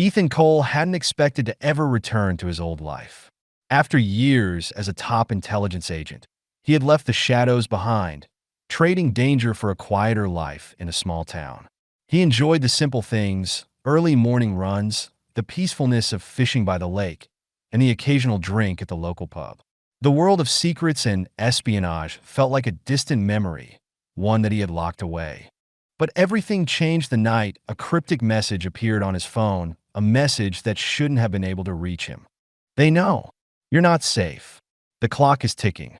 Ethan Cole hadn't expected to ever return to his old life. After years as a top intelligence agent, he had left the shadows behind, trading danger for a quieter life in a small town. He enjoyed the simple things, early morning runs, the peacefulness of fishing by the lake, and the occasional drink at the local pub. The world of secrets and espionage felt like a distant memory, one that he had locked away. But everything changed the night a cryptic message appeared on his phone, a message that shouldn't have been able to reach him. They know. You're not safe. The clock is ticking.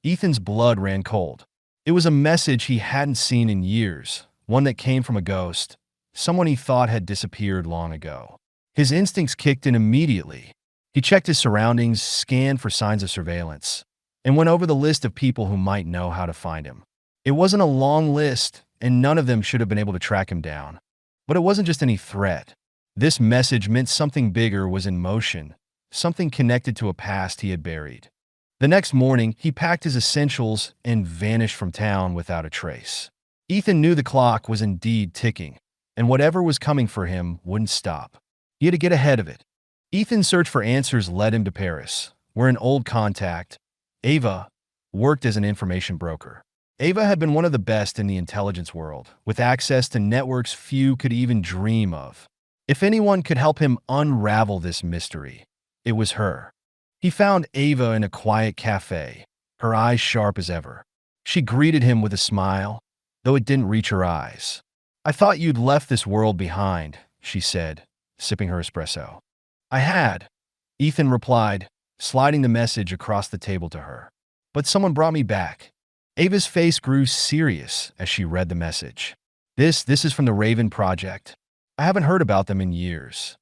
Ethan's blood ran cold. It was a message he hadn't seen in years, one that came from a ghost, someone he thought had disappeared long ago. His instincts kicked in immediately. He checked his surroundings, scanned for signs of surveillance, and went over the list of people who might know how to find him. It wasn't a long list, and none of them should have been able to track him down. But it wasn't just any threat. This message meant something bigger was in motion, something connected to a past he had buried. The next morning, he packed his essentials and vanished from town without a trace. Ethan knew the clock was indeed ticking, and whatever was coming for him wouldn't stop. He had to get ahead of it. Ethan's search for answers led him to Paris, where an old contact, Ava, worked as an information broker. Ava had been one of the best in the intelligence world, with access to networks few could even dream of. If anyone could help him unravel this mystery, it was her. He found Ava in a quiet cafe, her eyes sharp as ever. She greeted him with a smile, though it didn't reach her eyes. "I thought you'd left this world behind," she said, sipping her espresso. "I had," Ethan replied, sliding the message across the table to her. "But someone brought me back." Ava's face grew serious as she read the message. This is from the Raven Project. I haven't heard about them in years."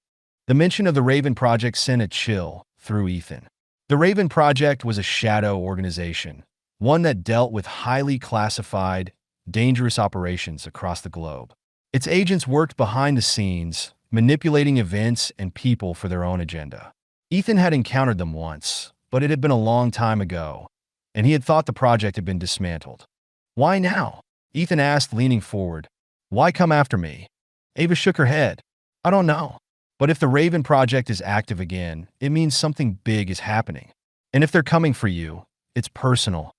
The mention of the Raven Project sent a chill through Ethan. The Raven Project was a shadow organization, one that dealt with highly classified, dangerous operations across the globe. Its agents worked behind the scenes, manipulating events and people for their own agenda. Ethan had encountered them once, but it had been a long time ago, and he had thought the project had been dismantled. "Why now?" Ethan asked, leaning forward. "Why come after me?" Ava shook her head. "I don't know. But if the Raven Project is active again, it means something big is happening. And if they're coming for you, it's personal."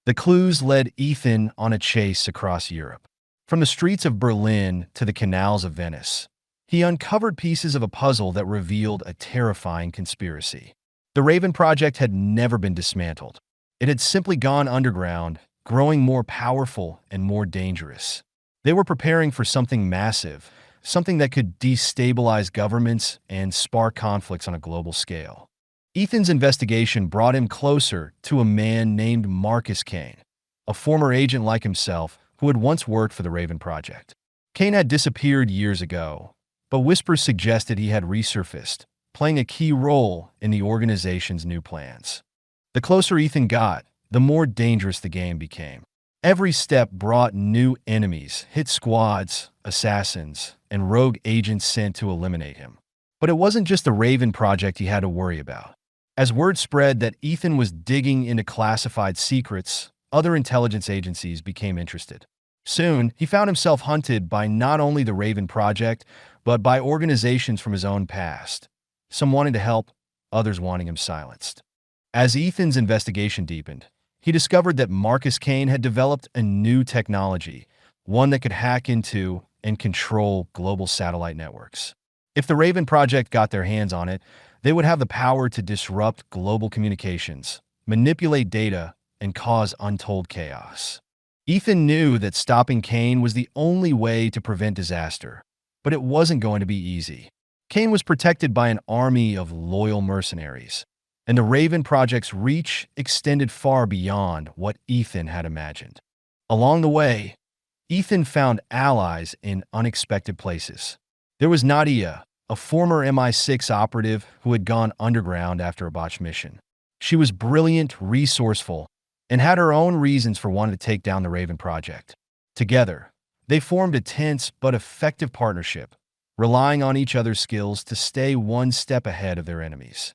The clues led Ethan on a chase across Europe. From the streets of Berlin to the canals of Venice, he uncovered pieces of a puzzle that revealed a terrifying conspiracy. The Raven Project had never been dismantled. It had simply gone underground, growing more powerful and more dangerous. They were preparing for something massive, something that could destabilize governments and spark conflicts on a global scale. Ethan's investigation brought him closer to a man named Marcus Kane, a former agent like himself who had once worked for the Raven Project. Kane had disappeared years ago, but whispers suggested he had resurfaced, playing a key role in the organization's new plans. The closer Ethan got, the more dangerous the game became. Every step brought new enemies, hit squads, assassins, and rogue agents sent to eliminate him. But it wasn't just the Raven Project he had to worry about. As word spread that Ethan was digging into classified secrets, other intelligence agencies became interested. Soon, he found himself hunted by not only the Raven Project, but by organizations from his own past. Some wanting to help, others wanting him silenced. As Ethan's investigation deepened, he discovered that Marcus Kane had developed a new technology, one that could hack into and control global satellite networks. If the Raven Project got their hands on it, they would have the power to disrupt global communications, manipulate data, and cause untold chaos. Ethan knew that stopping Kane was the only way to prevent disaster, but it wasn't going to be easy. Kane was protected by an army of loyal mercenaries, and the Raven Project's reach extended far beyond what Ethan had imagined. Along the way, Ethan found allies in unexpected places. There was Nadia, a former MI6 operative who had gone underground after a botched mission. She was brilliant, resourceful, and had her own reasons for wanting to take down the Raven Project. Together, they formed a tense but effective partnership, relying on each other's skills to stay one step ahead of their enemies.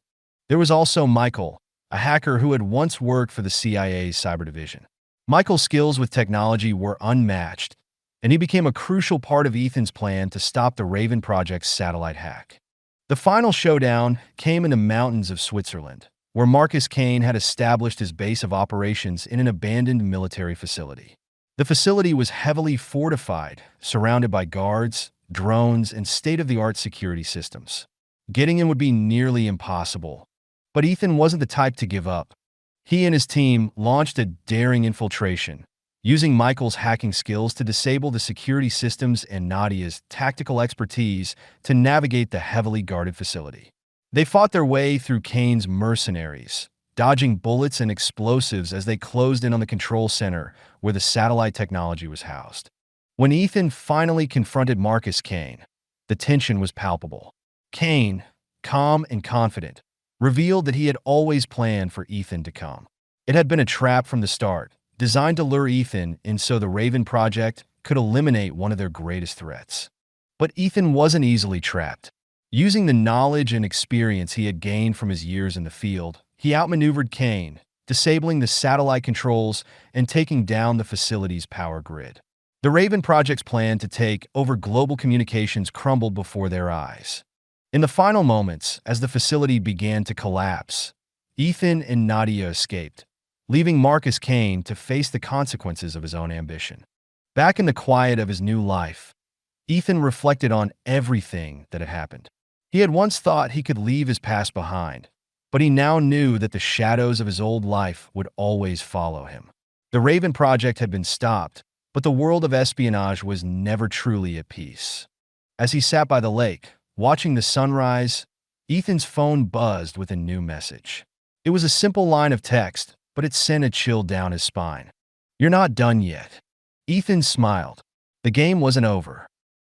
There was also Michael, a hacker who had once worked for the CIA's cyber division. Michael's skills with technology were unmatched, and he became a crucial part of Ethan's plan to stop the Raven Project's satellite hack. The final showdown came in the mountains of Switzerland, where Marcus Kane had established his base of operations in an abandoned military facility. The facility was heavily fortified, surrounded by guards, drones, and state-of-the-art security systems. Getting in would be nearly impossible, but Ethan wasn't the type to give up. He and his team launched a daring infiltration, using Michael's hacking skills to disable the security systems and Nadia's tactical expertise to navigate the heavily guarded facility. They fought their way through Kane's mercenaries, dodging bullets and explosives as they closed in on the control center where the satellite technology was housed. When Ethan finally confronted Marcus Kane, the tension was palpable. Kane, calm and confident, revealed that he had always planned for Ethan to come. It had been a trap from the start, designed to lure Ethan in so the Raven Project could eliminate one of their greatest threats. But Ethan wasn't easily trapped. Using the knowledge and experience he had gained from his years in the field, he outmaneuvered Kane, disabling the satellite controls and taking down the facility's power grid. The Raven Project's plan to take over global communications crumbled before their eyes. In the final moments, as the facility began to collapse, Ethan and Nadia escaped, leaving Marcus Kane to face the consequences of his own ambition. Back in the quiet of his new life, Ethan reflected on everything that had happened. He had once thought he could leave his past behind, but he now knew that the shadows of his old life would always follow him. The Raven Project had been stopped, but the world of espionage was never truly at peace. As he sat by the lake, watching the sunrise, Ethan's phone buzzed with a new message. It was a simple line of text, but it sent a chill down his spine. "You're not done yet." Ethan smiled. The game wasn't over.